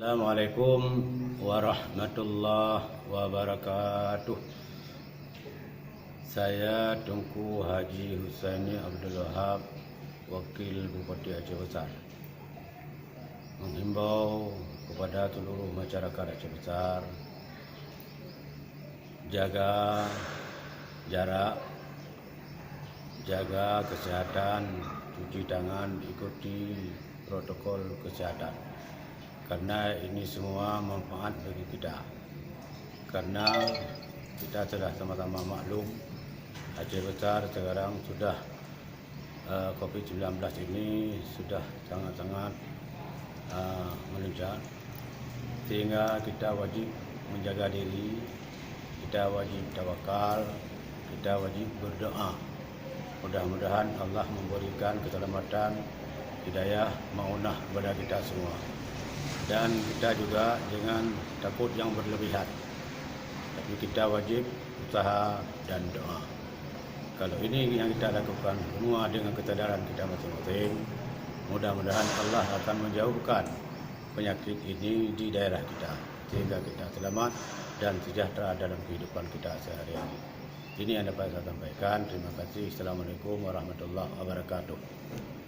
Assalamualaikum warahmatullahi wabarakatuh. Saya Tunku Haji Husaini Abdul Wahab, Wakil Bupati Aceh Besar, menghimbau kepada seluruh masyarakat Aceh Besar jaga jarak, jaga kesehatan, cuci tangan, ikuti protokol kesehatan. Karena ini semua manfaat bagi kita. Karena kita telah sama-sama maklum Aceh Besar sekarang sudah COVID-19 ini sudah sangat-sangat melonjak, sehingga kita wajib menjaga diri, kita wajib tawakal, kita wajib berdoa. Mudah-mudahan Allah memberikan keselamatan, hidayah, maunah kepada kita semua. Dan kita juga jangan takut yang berlebihan, tapi kita wajib usaha dan doa. Kalau ini yang kita lakukan semua dengan kesadaran kita masing-masing, mudah-mudahan Allah akan menjauhkan penyakit ini di daerah kita, sehingga kita selamat dan sejahtera dalam kehidupan kita sehari-hari. Ini yang dapat saya sampaikan. Terima kasih. Assalamualaikum warahmatullahi wabarakatuh.